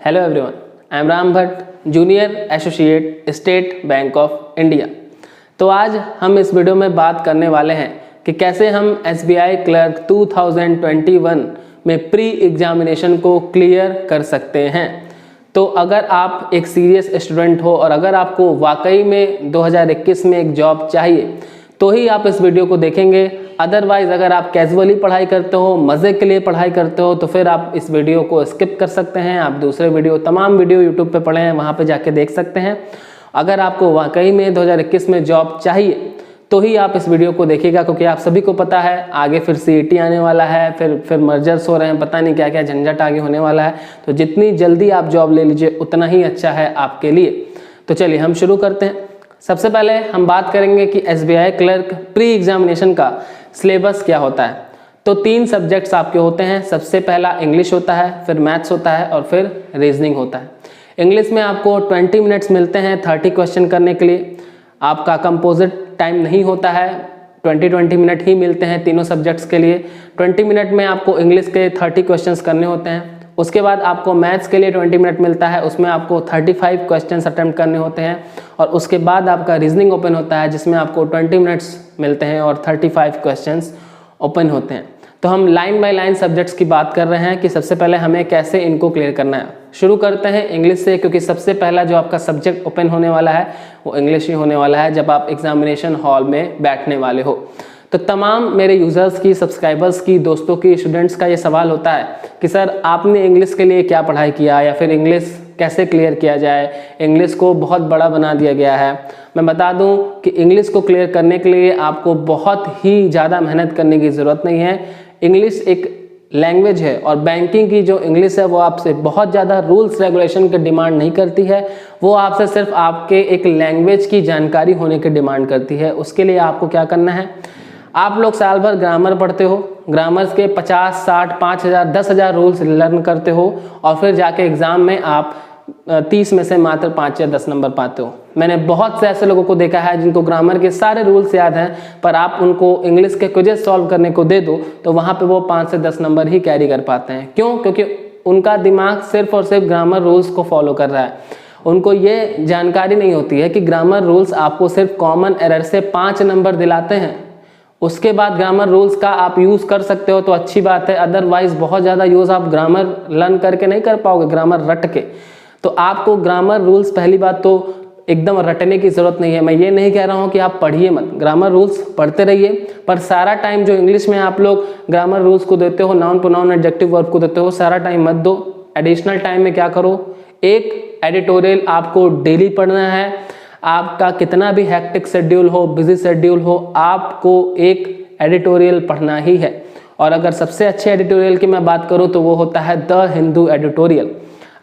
Hello everyone, I am Ram Bhatt, junior associate, state bank of India. तो आज हम इस वीडियो में बात करने वाले हैं कि कैसे हम एसबीआई क्लर्क 2021 में प्री एग्जामिनेशन को क्लियर कर सकते हैं। तो अगर आप एक सीरियस स्टूडेंट हो और अगर आपको वाकई में 2021 में एक जॉब चाहिए तो ही आप इस वीडियो को देखेंगे। अदरवाइज अगर आप कैजुअली पढ़ाई करते हो, मज़े के लिए पढ़ाई करते हो, तो फिर आप इस वीडियो को स्किप कर सकते हैं। आप दूसरे वीडियो, तमाम वीडियो यूट्यूब पे पड़े हैं, वहाँ पे जाके देख सकते हैं। अगर आपको वाकई में 2021 में जॉब चाहिए तो ही आप इस वीडियो को देखिएगा, क्योंकि आप सभी को पता है आगे फिर सीईटी आने वाला है, फिर मर्जर्स हो रहे हैं, पता नहीं क्या क्या झंझट आगे होने वाला है। तो जितनी जल्दी आप जॉब ले लीजिए उतना ही अच्छा है आपके लिए। तो चलिए हम शुरू करते हैं। सबसे पहले हम बात करेंगे कि एसबीआई क्लर्क प्री एग्जामिनेशन का सिलेबस क्या होता है। तो 3 सब्जेक्ट्स आपके होते हैं। सबसे पहला इंग्लिश होता है, फिर मैथ्स होता है और फिर रीजनिंग होता है। इंग्लिश में आपको 20 मिनट्स मिलते हैं 30 क्वेश्चन करने के लिए। आपका कंपोजिट टाइम नहीं होता है, 20 मिनट ही मिलते हैं तीनों सब्जेक्ट्स के लिए। 20 मिनट में आपको इंग्लिश के 30 क्वेश्चंस करने होते हैं। उसके बाद आपको मैथ्स के लिए 20 मिनट मिलता है, उसमें आपको 35 क्वेश्चंस अटेम्प्ट करने होते हैं। और उसके बाद आपका रीजनिंग ओपन होता है, जिसमें आपको 20 मिनट्स मिलते हैं और 35 क्वेश्चंस ओपन होते हैं। तो हम लाइन बाय लाइन सब्जेक्ट्स की बात कर रहे हैं कि सबसे पहले हमें कैसे इनको क्लियर करना है। शुरू करते हैं इंग्लिश से, क्योंकि सबसे पहला जो आपका सब्जेक्ट ओपन होने वाला है वो इंग्लिश ही होने वाला है जब आप एग्जामिनेशन हॉल में बैठने वाले हो। तो तमाम मेरे यूज़र्स की, सब्सक्राइबर्स की, दोस्तों की, स्टूडेंट्स का ये सवाल होता है कि सर आपने इंग्लिश के लिए क्या पढ़ाई किया, या फिर इंग्लिश कैसे क्लियर किया जाए। इंग्लिश को बहुत बड़ा बना दिया गया है। मैं बता दूं कि इंग्लिश को क्लियर करने के लिए आपको बहुत ही ज़्यादा मेहनत करने की ज़रूरत नहीं है। इंग्लिश एक लैंग्वेज है और बैंकिंग की जो इंग्लिश है वो आपसे बहुत ज़्यादा रूल्स रेगुलेशन की डिमांड नहीं करती है। वो आपसे सिर्फ आपके एक लैंग्वेज की जानकारी होने की डिमांड करती है। उसके लिए आपको क्या करना है, आप लोग साल भर ग्रामर पढ़ते हो, ग्रामर्स के 50, 60, 5000, 10,000 रूल्स लर्न करते हो और फिर जाके एग्ज़ाम में आप 30 में से मात्र 5 या 10 नंबर पाते हो। मैंने बहुत से ऐसे लोगों को देखा है जिनको ग्रामर के सारे रूल्स याद हैं, पर आप उनको इंग्लिश के क्विज़ेस सॉल्व करने को दे दो तो वहाँ पे वो 5 से 10 नंबर ही कैरी कर पाते हैं। क्यों? क्योंकि उनका दिमाग सिर्फ और सिर्फ ग्रामर रूल्स को फॉलो कर रहा है। उनको ये जानकारी नहीं होती है कि ग्रामर रूल्स आपको सिर्फ कॉमन एरर से 5 नंबर दिलाते हैं। उसके बाद ग्रामर रूल्स का आप यूज़ कर सकते हो तो अच्छी बात है, अदरवाइज बहुत ज़्यादा यूज़ आप ग्रामर लर्न करके नहीं कर पाओगे, ग्रामर रट के। तो आपको ग्रामर रूल्स पहली बात तो एकदम रटने की ज़रूरत नहीं है। मैं ये नहीं कह रहा हूँ कि आप पढ़िए मत, ग्रामर रूल्स पढ़ते रहिए, पर सारा टाइम जो इंग्लिश में आप लोग ग्रामर रूल्स को देते हो, नाउन प्रोनाउन एडजेक्टिव वर्ब को देते हो, सारा टाइम मत दो। एडिशनल टाइम में क्या करो, एक एडिटोरियल आपको डेली पढ़ना है। आपका कितना भी हेक्टिक शेड्यूल हो, बिजी शेड्यूल हो, आपको एक एडिटोरियल पढ़ना ही है। और अगर सबसे अच्छे एडिटोरियल की मैं बात करूं तो वो होता है द हिंदू एडिटोरियल।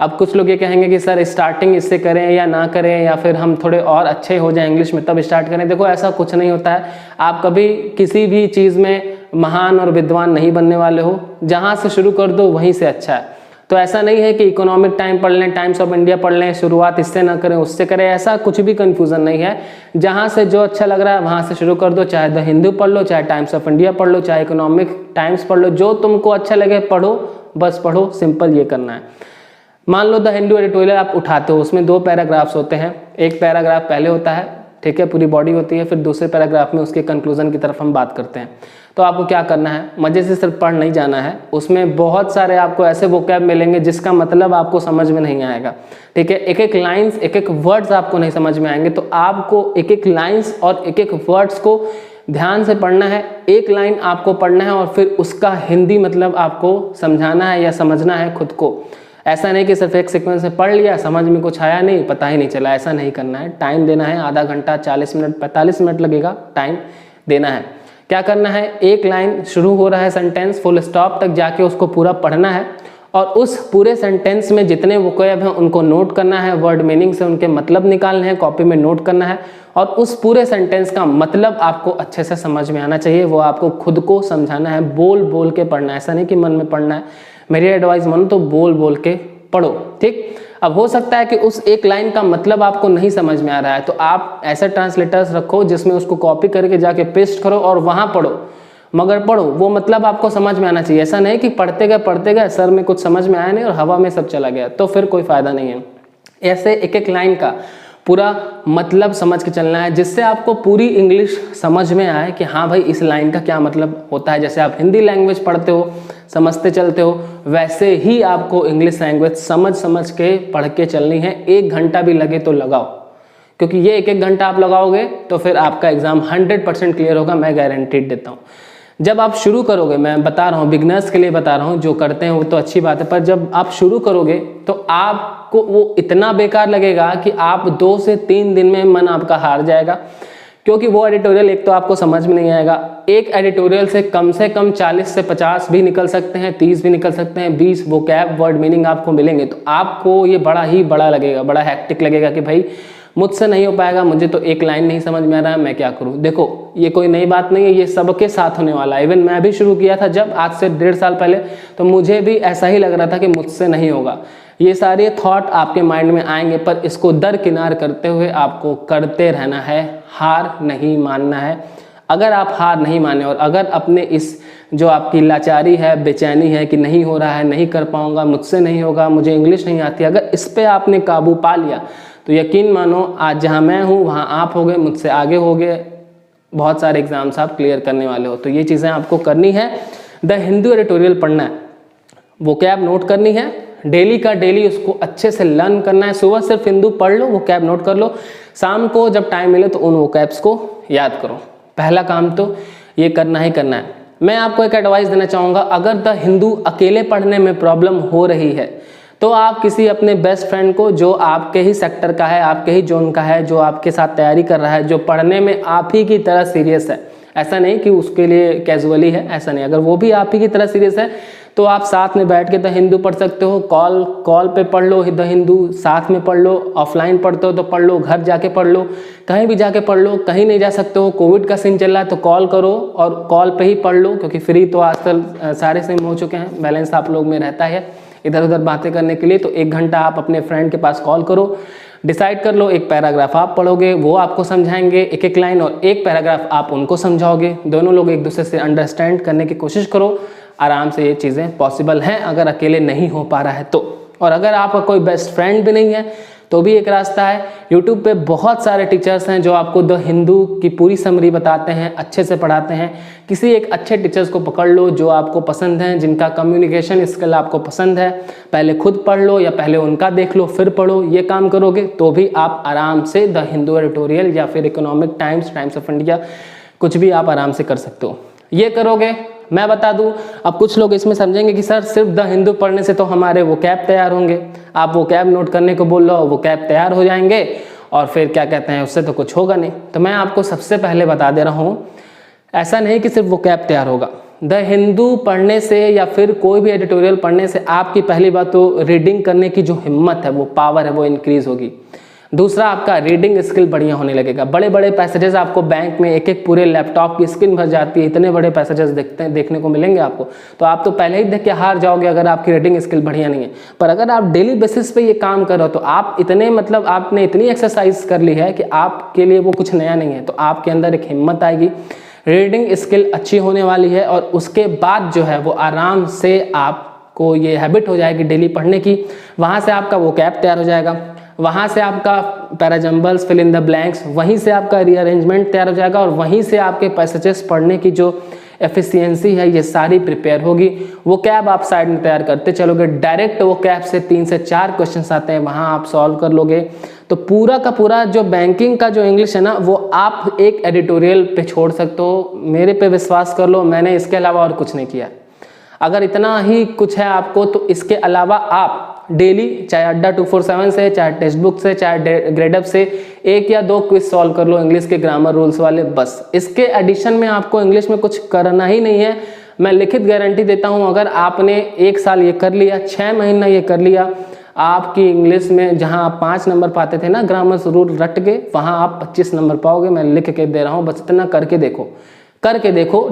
अब कुछ लोग ये कहेंगे कि सर स्टार्टिंग इससे करें या ना करें, या फिर हम थोड़े और अच्छे हो जाएं इंग्लिश में तब स्टार्ट करें। देखो ऐसा कुछ नहीं होता है। आप कभी किसी भी चीज़ में महान और विद्वान नहीं बनने वाले हो। जहाँ से शुरू कर दो वहीं से अच्छा है। तो ऐसा नहीं है कि इकोनॉमिक टाइम पढ़ लें, टाइम्स ऑफ इंडिया पढ़ लें, शुरुआत इससे ना करें उससे करें, ऐसा कुछ भी कन्फ्यूज़न नहीं है। जहाँ से जो अच्छा लग रहा है वहाँ से शुरू कर दो। चाहे द हिंदू पढ़ लो, चाहे टाइम्स ऑफ इंडिया पढ़ लो, चाहे इकोनॉमिक टाइम्स पढ़ लो, जो तुमको अच्छा लगे पढ़ो, बस पढ़ो, सिंपल ये करना है। मान लो द हिंदू एडिटोरियल आप उठाते हो, उसमें 2 पैराग्राफ्स होते हैं। एक पैराग्राफ पहले होता है, ठीक है, पूरी बॉडी होती है, फिर दूसरे पैराग्राफ में उसके कंक्लूजन की तरफ हम बात करते हैं। तो आपको क्या करना है, मज़े से सिर्फ पढ़ नहीं जाना है। उसमें बहुत सारे आपको ऐसे वोकैब मिलेंगे जिसका मतलब आपको समझ में नहीं आएगा, ठीक है। एक एक लाइन्स, एक एक वर्ड्स आपको नहीं समझ में आएंगे। तो आपको एक एक लाइन्स और एक एक वर्ड्स को ध्यान से पढ़ना है। एक लाइन आपको पढ़ना है और फिर उसका हिंदी मतलब आपको समझाना है या समझना है खुद को। ऐसा नहीं कि सिर्फ एक सीक्वेंस में पढ़ लिया, समझ में कुछ आया नहीं, पता ही नहीं चला, ऐसा नहीं करना है। टाइम देना है, आधा घंटा, 40 मिनट, 45 मिनट लगेगा, टाइम देना है। क्या करना है, एक लाइन शुरू हो रहा है सेंटेंस, फुल स्टॉप तक जाके उसको पूरा पढ़ना है और उस पूरे सेंटेंस में जितने वोकैब हैं उनको नोट करना है, वर्ड मीनिंग से उनके मतलब निकालने हैं, कॉपी में नोट करना है। और उस पूरे सेंटेंस का मतलब आपको अच्छे से समझ में आना चाहिए, वो आपको खुद को समझाना है, बोल बोल के पढ़ना है। ऐसा नहीं कि मन में पढ़ना है। मेरी एडवाइस मानो तो बोल बोल के पढ़ो, ठीक। अब हो सकता है कि उस एक लाइन का मतलब आपको नहीं समझ में आ रहा है, तो आप ऐसे ट्रांसलेटर्स रखो जिसमें उसको कॉपी करके जाके पेस्ट करो और वहाँ पढ़ो। मगर पढ़ो, वो मतलब आपको समझ में आना चाहिए। ऐसा नहीं कि पढ़ते गए सर में कुछ समझ में आया नहीं और हवा में सब चला गया, तो फिर कोई फायदा नहीं है। ऐसे एक एक लाइन का पूरा मतलब समझ के चलना है, जिससे आपको पूरी इंग्लिश समझ में आए कि हाँ भाई इस लाइन का क्या मतलब होता है। जैसे आप हिंदी लैंग्वेज पढ़ते हो, समझते चलते हो, वैसे ही आपको इंग्लिश लैंग्वेज समझ के पढ़ के चलनी है। 1 घंटा भी लगे तो लगाओ, क्योंकि ये 1 घंटा आप लगाओगे तो फिर आपका एग्जाम 100% क्लियर होगा, मैं गारंटी देता हूँ। जब आप शुरू करोगे, मैं बता रहा हूँ, बिगनर्स के लिए बता रहा हूँ, जो करते हैं वो तो अच्छी बात है, पर जब आप शुरू करोगे तो आपको वो इतना बेकार लगेगा कि आप 2 से 3 दिन में मन आपका हार जाएगा, क्योंकि वो एडिटोरियल एक तो आपको समझ में नहीं आएगा। एक एडिटोरियल से कम 40 से 50 भी निकल सकते हैं, 30 भी निकल सकते हैं, 20 वोकैब वर्ड मीनिंग आपको मिलेंगे, तो आपको ये बड़ा लगेगा, बड़ा हैक्टिक लगेगा कि भाई मुझसे नहीं हो पाएगा, मुझे तो एक लाइन नहीं समझ में आ रहा है, मैं क्या करूं। देखो ये कोई नई बात नहीं है, ये सबके साथ होने वाला है। इवन मैं भी शुरू किया था जब, आज से 1.5 साल पहले, तो मुझे भी ऐसा ही लग रहा था कि मुझसे नहीं होगा। ये सारे थॉट आपके माइंड में आएंगे, पर इसको दरकिनार करते हुए आपको करते रहना है, हार नहीं मानना है। अगर आप हार नहीं माने और अगर अपने इस जो आपकी लाचारी है, बेचैनी है कि नहीं हो रहा है, नहीं कर पाऊंगा, मुझसे नहीं होगा, मुझे इंग्लिश नहीं आती, अगर इस पे आपने काबू पा लिया तो यकीन मानो आज जहां मैं हूं वहां आप होगे, मुझसे आगे होगे, बहुत सारे एग्जाम्स आप क्लियर करने वाले हो। तो ये चीज़ें आपको करनी है। द हिंदू एडिटोरियल पढ़ना है, वोकैब नोट करनी है, डेली का डेली उसको अच्छे से लर्न करना है। सुबह सिर्फ हिंदू पढ़ लो, वोकैब नोट कर लो, शाम को जब टाइम मिले तो उन वोकैब्स को याद करो। पहला काम तो ये करना ही करना है। मैं आपको एक एडवाइस देना चाहूँगा, अगर द हिंदू अकेले पढ़ने में प्रॉब्लम हो रही है तो आप किसी अपने बेस्ट फ्रेंड को, जो आपके ही सेक्टर का है, आपके ही जोन का है, जो आपके साथ तैयारी कर रहा है, जो पढ़ने में आप ही की तरह सीरियस है, ऐसा नहीं कि उसके लिए कैजुअली है, ऐसा नहीं, अगर वो भी आप ही की तरह सीरियस है तो आप साथ में बैठ के द हिंदू पढ़ सकते हो। कॉल पे पढ़ लो द हिंदू, साथ में पढ़ लो, ऑफलाइन पढ़ते हो तो पढ़ लो, घर जाके पढ़ लो, कहीं भी जाके पढ़ लो। कहीं नहीं जा सकते हो, कोविड का सीन चल रहा है, तो कॉल करो और कॉल पे ही पढ़ लो, क्योंकि फ्री तो आजकल सारे सिम हो चुके हैं, बैलेंस आप लोग में रहता है इधर उधर बातें करने के लिए। तो 1 घंटा आप अपने फ्रेंड के पास कॉल करो, डिसाइड कर लो, एक पैराग्राफ आप पढ़ोगे, वो आपको समझाएंगे एक एक लाइन, और एक पैराग्राफ आप उनको समझाओगे। दोनों लोग एक दूसरे से अंडरस्टैंड करने की कोशिश करो। आराम से ये चीज़ें पॉसिबल हैं, अगर अकेले नहीं हो पा रहा है तो। और अगर आपका कोई बेस्ट फ्रेंड भी नहीं है तो भी एक रास्ता है। यूट्यूब पे बहुत सारे टीचर्स हैं जो आपको द हिंदू की पूरी समरी बताते हैं, अच्छे से पढ़ाते हैं। किसी एक अच्छे टीचर्स को पकड़ लो जो आपको पसंद हैं, जिनका कम्युनिकेशन स्किल आपको पसंद है। पहले खुद पढ़ लो या पहले उनका देख लो फिर पढ़ो। ये काम करोगे तो भी आप आराम से द हिंदू एडिटोरियल या फिर इकोनॉमिक टाइम्स ऑफ इंडिया, कुछ भी आप आराम से कर सकते हो। ये करोगे, मैं बता दूं, अब कुछ लोग इसमें समझेंगे कि सर सिर्फ द हिंदू पढ़ने से तो हमारे वोकैब तैयार होंगे। आप वोकैब नोट करने को बोल लो, वोकैब तैयार हो जाएंगे और फिर क्या कहते हैं, उससे तो कुछ होगा नहीं। तो मैं आपको सबसे पहले बता दे रहा हूँ, ऐसा नहीं कि सिर्फ वोकैब तैयार होगा। द हिंदू पढ़ने से या फिर कोई भी एडिटोरियल पढ़ने से आपकी पहली बात तो रीडिंग करने की जो हिम्मत है, वो पावर है, वो इंक्रीज होगी। दूसरा, आपका रीडिंग स्किल बढ़िया होने लगेगा। बड़े बड़े पैसेजेस आपको बैंक में एक पूरे लैपटॉप की स्क्रीन भर जाती है, इतने बड़े पैसेजेस देखने को मिलेंगे आपको, तो आप तो पहले ही देख के हार जाओगे अगर आपकी रीडिंग स्किल बढ़िया नहीं है। पर अगर आप डेली बेसिस पे ये काम करो तो आप इतने आपने इतनी एक्सरसाइज कर ली है कि आपके लिए वो कुछ नया नहीं है, तो आपके अंदर एक हिम्मत आएगी, रीडिंग स्किल अच्छी होने वाली है। और उसके बाद जो है वो आराम से आपको ये हैबिट हो जाएगी डेली पढ़ने की। वहाँ से आपका वोकैब तैयार हो जाएगा, वहाँ से आपका parajumbles, fill in the blanks, वहीं से आपका रीअरेंजमेंट तैयार हो जाएगा और वहीं से आपके पैसेजेस पढ़ने की जो एफिशिएंसी है ये सारी प्रिपेयर होगी। वो कैब आप साइड में तैयार करते चलोगे, डायरेक्ट वो कैब से 3 से 4 क्वेश्चंस आते हैं, वहाँ आप सॉल्व कर लोगे। तो पूरा का पूरा जो बैंकिंग का जो इंग्लिश है ना, वो आप एक एडिटोरियल पे छोड़ सकते हो। मेरे पे विश्वास कर लो, मैंने इसके अलावा और कुछ नहीं किया। अगर इतना ही कुछ है आपको तो इसके अलावा आप डेली, चाहे अड्डा 247 से, चाहे टेक्स्ट बुक से, चाहे ग्रेडअप से 1 या 2 क्विज सॉल्व कर लो इंग्लिश के ग्रामर रूल्स वाले, बस। इसके एडिशन में आपको इंग्लिश में कुछ करना ही नहीं है। मैं लिखित गारंटी देता हूं, अगर आपने 1 साल ये कर लिया, 6 महीना ये कर लिया, आपकी इंग्लिश में जहां आप 5 नंबर पाते थे ना ग्रामर रूल रट के, वहां आप 25 नंबर पाओगे। मैं लिख के दे रहा हूँ, बस इतना करके देखो,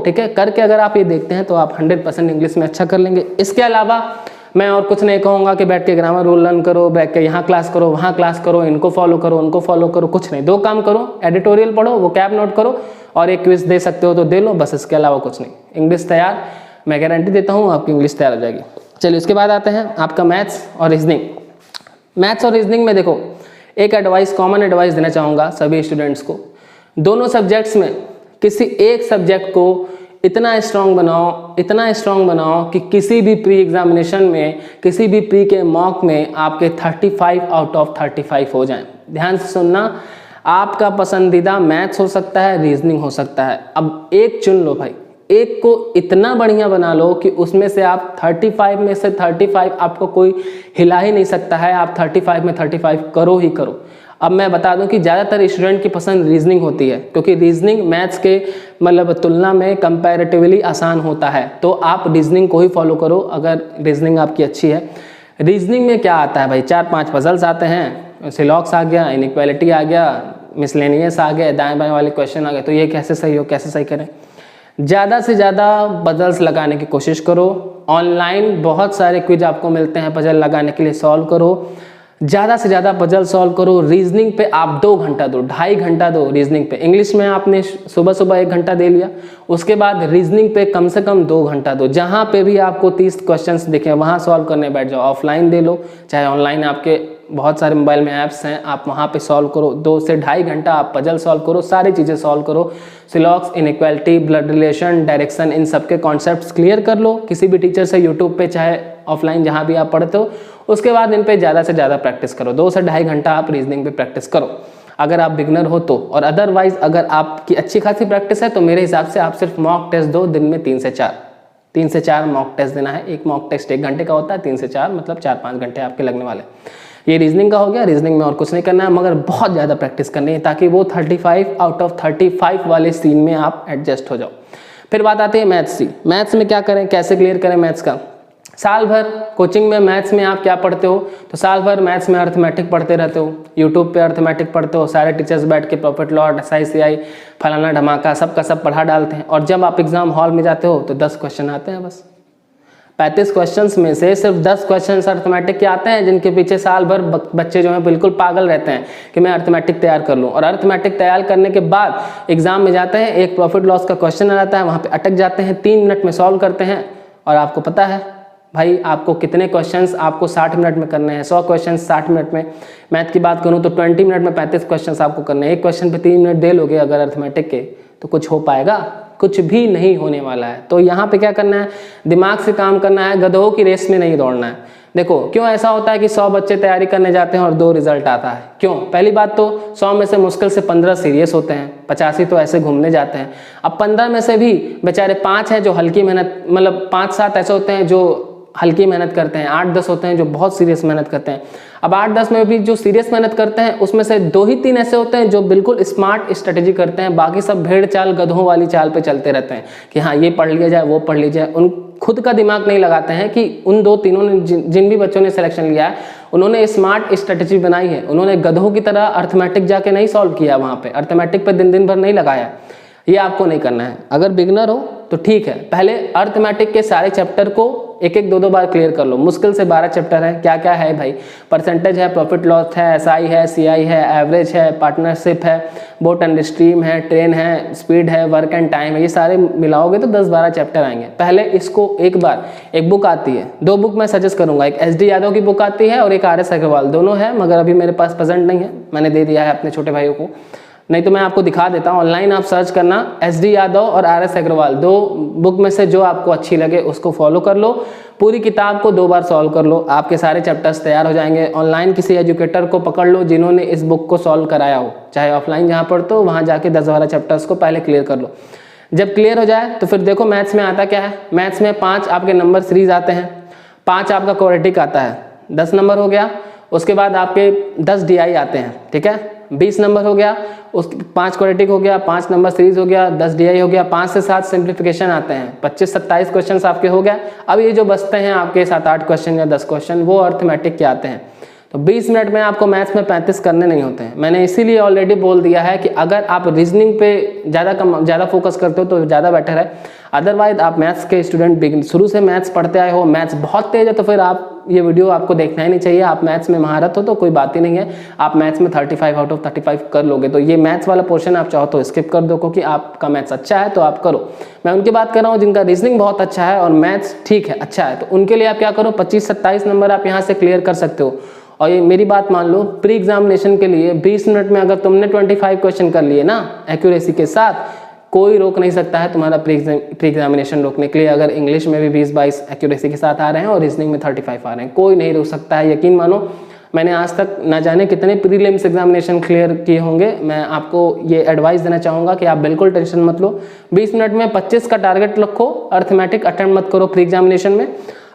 ठीक है। करके अगर आप ये देखते हैं तो आप 100% इंग्लिश में अच्छा कर लेंगे। इसके अलावा मैं और कुछ नहीं कहूँगा कि बैठ के ग्रामर रूल लर्न करो, बैठ के यहाँ क्लास करो, वहाँ क्लास करो, इनको फॉलो करो, उनको फॉलो करो, कुछ नहीं। 2 काम करो, एडिटोरियल पढ़ो, वो कैब नोट करो और एक क्विज दे सकते हो तो दे लो, बस इसके अलावा कुछ नहीं। इंग्लिश तैयार, मैं गारंटी देता हूँ आपकी इंग्लिश तैयार हो जाएगी। चलिए उसके बाद आते हैं आपका मैथ्स और रीजनिंग। मैथ्स और रीजनिंग में देखो, एक एडवाइस, कॉमन एडवाइस देना चाहूँगा सभी स्टूडेंट्स को, दोनों सब्जेक्ट्स में किसी एक सब्जेक्ट को इतना स्ट्रॉन्ग बनाओ कि किसी भी प्री एग्जामिनेशन में, किसी भी प्री के मॉक में आपके 35 आउट ऑफ 35 हो जाएं। ध्यान से सुनना, आपका पसंदीदा मैथ्स हो सकता है, रीजनिंग हो सकता है। अब एक चुन लो भाई, एक को इतना बढ़िया बना लो कि उसमें से आप 35 में से 35 आपको कोई हिला ही नहीं सकता है, आप 35 में 35 करो ही करो। अब मैं बता दूं कि ज़्यादातर स्टूडेंट की पसंद रीजनिंग होती है, क्योंकि रीजनिंग मैथ्स के मतलब तुलना में कंपैरेटिवली आसान होता है, तो आप रीजनिंग को ही फॉलो करो अगर रीजनिंग आपकी अच्छी है। रीजनिंग में क्या आता है भाई, 4-5 पजल्स आते हैं, सिलॉक्स आ गया, इनइक्वालिटी आ गया, मिसलेनियस आ गए, दाएं बाएं वाले क्वेश्चन आ गए, तो ये कैसे सही हो, कैसे सही करें। ज़्यादा से ज़्यादा पजल्स लगाने की कोशिश करो। ऑनलाइन बहुत सारे क्विज आपको मिलते हैं पजल लगाने के लिए, सॉल्व करो, ज़्यादा से ज़्यादा पजल सॉल्व करो। रीजनिंग पे आप 2 घंटा दो, 2.5 घंटा दो रीजनिंग पे। इंग्लिश में आपने सुबह 1 घंटा दे लिया, उसके बाद रीजनिंग पे कम से कम 2 घंटा दो। जहाँ पे भी आपको 30 क्वेश्चंस दिखे वहाँ सॉल्व करने बैठ जाओ। ऑफलाइन दे लो, चाहे ऑनलाइन आपके बहुत सारे मोबाइल में ऐप्स हैं, आप वहाँ पे सॉल्व करो। 2 से 2.5 घंटा आप पजल सॉल्व करो, सारी चीज़ें सॉल्व करो। सिलॉक्स, इनइक्वालिटी, ब्लड रिलेशन, डायरेक्शन, इन सब के कॉन्सेप्ट्स क्लियर कर लो किसी भी टीचर से, यूट्यूब पे चाहे ऑफलाइन जहाँ भी आप पढ़ते हो। उसके बाद इन पे ज़्यादा से ज़्यादा प्रैक्टिस करो। 2 से 2.5 घंटा आप रीजनिंग पे प्रैक्टिस करो अगर आप बिगनर हो तो। और अदरवाइज अगर आपकी अच्छी खासी प्रैक्टिस है तो मेरे हिसाब से आप सिर्फ मॉक टेस्ट दो दिन में 3 से 4 मॉक टेस्ट देना है। एक मॉक टेस्ट 1 घंटे का होता है, 3 से 4 मतलब 4-5 घंटे आपके लगने वाले। ये रीजनिंग का हो गया। रीजनिंग में और कुछ नहीं करना है, मगर बहुत ज़्यादा प्रैक्टिस करनी है ताकि वो 35 आउट ऑफ 35 वाले सीन में आप एडजस्ट हो जाओ। फिर बात आती है मैथ्स की। मैथ्स में क्या करें, कैसे क्लियर करें मैथ्स का। साल भर कोचिंग में मैथ्स में आप क्या पढ़ते हो, तो साल भर मैथ्स में अर्थमेटिक पढ़ते रहते हो, यूट्यूब पे अर्थमेटिक पढ़ते हो, सारे टीचर्स बैठ के प्रॉफिट लॉस, SI फलाना धमाका सबका सब पढ़ा डालते हैं। और जब आप एग्जाम हॉल में जाते हो तो 10 क्वेश्चन आते हैं बस। 35 क्वेश्चंस में से सिर्फ 10 क्वेश्चंस अर्थमेटिक के आते हैं, जिनके पीछे साल भर बच्चे जो हैं बिल्कुल पागल रहते हैं कि मैं अर्थमेटिक तैयार कर लूँ। और अर्थमेटिक तैयार करने के बाद एग्जाम में जाते हैं, एक प्रॉफिट लॉस का क्वेश्चन आ जाता है, वहाँ पे अटक जाते हैं, 3 मिनट में सॉल्व करते हैं। और आपको पता है भाई आपको कितने क्वेश्चंस आपको 60 मिनट में करने हैं, 100 क्वेश्चंस 60 मिनट में। मैथ की बात करूँ तो 20 मिनट में 35 क्वेश्चंस आपको करने हैं। एक क्वेश्चन पे 3 मिनट दे लोगे अगर अर्थमेटिक के, तो कुछ हो पाएगा? कुछ भी नहीं होने वाला है। तो यहाँ पे क्या करना है, दिमाग से काम करना है, गधों की रेस में नहीं दौड़ना है। देखो क्यों ऐसा होता है कि 100 बच्चे तैयारी करने जाते हैं और 2 रिजल्ट आता है, क्यों? पहली बात तो 100 में से मुश्किल से 15 सीरियस होते हैं, 85 तो ऐसे घूमने जाते हैं। अब 15 में से भी बेचारे 5 हैं जो हल्की मेहनत, मतलब 5-7 ऐसे होते हैं जो हल्की मेहनत करते हैं, 8-10 होते हैं जो बहुत सीरियस मेहनत करते हैं। अब 8-10 में भी जो सीरियस मेहनत करते हैं उसमें से 2 ही 3 ऐसे होते हैं जो बिल्कुल स्मार्ट स्ट्रेटेजी करते हैं, बाकी सब भेड़ चाल गधों वाली चाल पे चलते रहते हैं कि हाँ ये पढ़ लिया जाए, वो पढ़ लिया जाए। उन खुद का दिमाग नहीं लगाते हैं कि उन 2-3 ने जिन भी बच्चों ने सिलेक्शन लिया है उन्होंने स्मार्ट स्ट्रेटेजी बनाई है, उन्होंने गधों की तरह अर्थमेटिक जाके नहीं सॉल्व किया, वहाँ पे अर्थमेटिक पे दिन भर नहीं लगाया। ये आपको नहीं करना है। अगर बिगनर हो तो ठीक है, पहले अर्थमेटिक के सारे चैप्टर को 1-1, 2-2 बार क्लियर कर लो। मुश्किल से 12 चैप्टर है। क्या क्या है भाई? परसेंटेज है, प्रॉफिट लॉस है, SI है, CI है, एवरेज है, पार्टनरशिप है, बोट एंड स्ट्रीम है, ट्रेन है, स्पीड है, वर्क एंड टाइम है। ये सारे मिलाओगे तो 10-12 चैप्टर आएंगे। पहले इसको एक बार, एक बुक आती है, 2 बुक मैं सजेस्ट करूंगा, एक SD यादव की बुक आती है और एक RS अग्रवाल, दोनों है मगर अभी मेरे पास प्रेजेंट नहीं है, मैंने दे दिया है अपने छोटे भाइयों को, नहीं तो मैं आपको दिखा देता हूँ। ऑनलाइन आप सर्च करना SD यादव और RS अग्रवाल, 2 बुक में से जो आपको अच्छी लगे उसको फॉलो कर लो। पूरी किताब को 2 बार सॉल्व कर लो, आपके सारे चैप्टर्स तैयार हो जाएंगे। ऑनलाइन किसी एजुकेटर को पकड़ लो जिन्होंने इस बुक को सॉल्व कराया हो, चाहे ऑफलाइन जहाँ पढ़ते हो वहाँ जाके 10-12 चैप्टर्स को पहले क्लियर कर लो। जब क्लियर हो जाए तो फिर देखो मैथ्स में आता क्या है। मैथ्स में 5 आपके नंबर सीरीज आते हैं, 5 आपका क्वाड्रेटिक आता है, 10 नंबर हो गया। उसके बाद आपके 10 DI आते हैं, ठीक है, 20 नंबर हो गया। उस 5 क्वाड्रेटिक हो गया, 5 नंबर सीरीज हो गया, 10 DI हो गया, 5 से 7 सिंप्लीफिकेशन आते हैं, 25-27 क्वेश्चन आपके हो गया। अब ये जो बचते हैं आपके 7-8 क्वेश्चन या 10 क्वेश्चन वो अर्थमेटिक के आते हैं। तो 20 मिनट में आपको मैथ्स में 35 करने नहीं होते हैं। मैंने इसीलिए ऑलरेडी बोल दिया है कि अगर आप रीजनिंग पे ज़्यादा फोकस करते हो तो ज़्यादा बेटर है। अदरवाइज आप मैथ्स के स्टूडेंट शुरू से मैथ्स पढ़ते आए हो, मैथ्स बहुत तेज है, तो फिर आप ये वीडियो आपको देखना ही नहीं चाहिए। आप मैथ्स में महारत हो तो कोई बात ही नहीं है, आप मैथ्स में 35 आउट ऑफ 35 कर लोगे। तो ये मैथ्स वाला पोर्शन आप चाहो तो स्किप कर दो, क्योंकि आपका मैथ्स अच्छा है तो आप करो। मैं उनकी बात कर रहा हूँ जिनका रीजनिंग बहुत अच्छा है और मैथ्स ठीक है, अच्छा है, तो उनके लिए आप क्या करो, 25-27 नंबर आप यहाँ से क्लियर कर सकते हो। और ये मेरी बात मान लो, प्री एग्जामिनेशन के लिए 20 मिनट में अगर तुमने 25 क्वेश्चन कर लिए ना एक्यूरेसी के साथ, कोई रोक नहीं सकता है तुम्हारा प्री एग्जामिनेशन रोकने के लिए। अगर इंग्लिश में भी 20-22 एक्यूरेसी के साथ आ रहे हैं और रीजनिंग में 35 आ रहे हैं, कोई नहीं रोक सकता है, यकीन मानो। मैंने आज तक ना जाने कितने प्रीलिम्स एग्जामिनेशन क्लियर किए होंगे। मैं आपको ये एडवाइस देना चाहूँगा कि आप बिल्कुल टेंशन मत लो। 20 मिनट में 25 का टारगेट रखो। अर्थमेटिक अटेम्प्ट मत करो प्री एग्जामिनेशन में,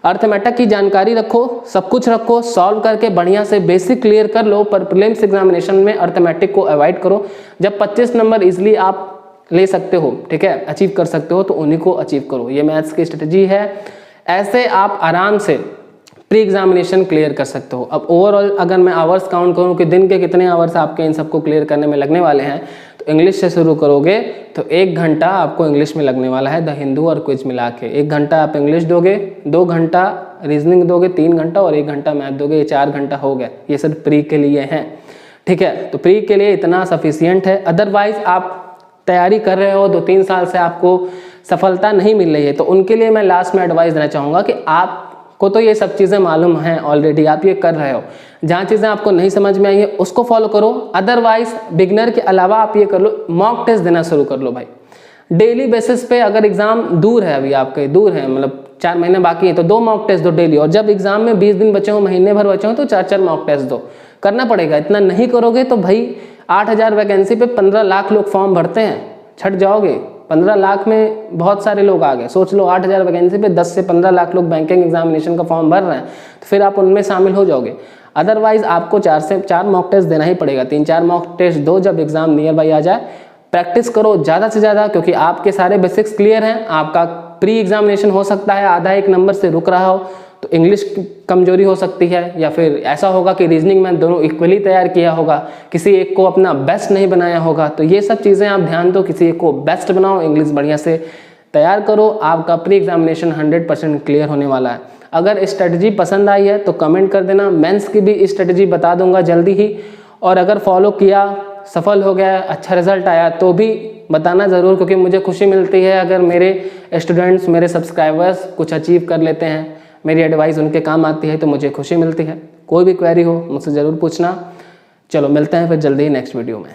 अर्थमेटिक की जानकारी रखो, सब कुछ रखो, सॉल्व करके बढ़िया से बेसिक क्लियर कर लो। पर प्रीलिम्स एग्जामिनेशन में अर्थमेटिक को अवॉइड करो। जब 25 नंबर इजिली आप ले सकते हो, ठीक है, अचीव कर सकते हो, तो उन्हीं को अचीव करो। ये मैथ्स की स्ट्रेटजी है, ऐसे आप आराम से प्री एग्जामिनेशन क्लियर कर सकते हो। अब ओवरऑल अगर मैं आवर्स काउंट करूँ कि दिन के कितने आवर्स आपके इन सबको क्लियर करने में लगने वाले हैं, तो इंग्लिश से शुरू करोगे तो 1 घंटा आपको इंग्लिश में लगने वाला है, द हिंदू और क्विज मिला के। 1 घंटा आप इंग्लिश दोगे, 2 घंटा रीजनिंग दोगे, 3 घंटा और 1 घंटा मैथ दोगे, ये 4 घंटा हो गया। ये सिर्फ प्री के लिए है, ठीक है, तो प्री के लिए इतना सफिशियंट है। अदरवाइज आप तैयारी कर रहे हो, 2-3 साल से आपको सफलता नहीं मिल रही है, तो उनके लिए मैं लास्ट में एडवाइस देना चाहूँगा कि आपको तो ये सब चीज़ें मालूम हैं ऑलरेडी, आप ये कर रहे हो। जहाँ चीज़ें आपको नहीं समझ में आई है उसको फॉलो करो। अदरवाइज बिगनर के अलावा आप ये कर लो, मॉक टेस्ट देना शुरू कर लो भाई। डेली बेसिस पे, अगर एग्जाम दूर है, अभी आपके दूर है, मतलब 4 महीने बाकी है, तो 2 मॉक टेस्ट दो डेली। और जब एग्जाम में 20 दिन बचे हो, महीने भर बचे हो, तो 4-4 मॉक टेस्ट दो। करना पड़ेगा, इतना नहीं करोगे तो भाई 8000 वैकेंसी पे 15 लाख लोग फॉर्म भरते हैं, छट जाओगे। 15 लाख में बहुत सारे लोग आ गए, सोच लो 8000 वैकेंसी पे 10 से 15 लाख लोग बैंकिंग एग्जामिनेशन का फॉर्म भर रहे हैं, तो फिर आप उनमें शामिल हो जाओगे। अदरवाइज आपको 4 से 4 मॉक टेस्ट देना ही पड़ेगा। 3-4 मॉक टेस्ट दो, जब एग्जाम नियर बाई आ जाए। प्रैक्टिस करो ज़्यादा से ज़्यादा, क्योंकि आपके सारे बेसिक्स क्लियर हैं। आपका प्री एग्जामिनेशन हो सकता है आधा 1 नंबर से रुक रहा हो, तो इंग्लिश की कमजोरी हो सकती है, या फिर ऐसा होगा कि रीजनिंग में दोनों इक्वली तैयार किया होगा, किसी एक को अपना बेस्ट नहीं बनाया होगा। तो ये सब चीज़ें आप ध्यान दो, किसी एक को बेस्ट बनाओ, इंग्लिश बढ़िया से तैयार करो। आपका प्री एग्जामिनेशन 100% क्लियर होने वाला है। अगर स्ट्रेटजी पसंद आई है तो कमेंट कर देना, मेंस की भी स्ट्रेटजी बता दूंगा जल्दी ही। और अगर फॉलो किया, सफल हो गया, अच्छा रिजल्ट आया, तो भी बताना ज़रूर, क्योंकि मुझे खुशी मिलती है अगर मेरे स्टूडेंट्स, मेरे सब्सक्राइबर्स कुछ अचीव कर लेते हैं, मेरी एडवाइस उनके काम आती है, तो मुझे खुशी मिलती है। कोई भी क्वेरी हो मुझसे ज़रूर पूछना। चलो मिलते हैं फिर जल्दी ही नेक्स्ट वीडियो में।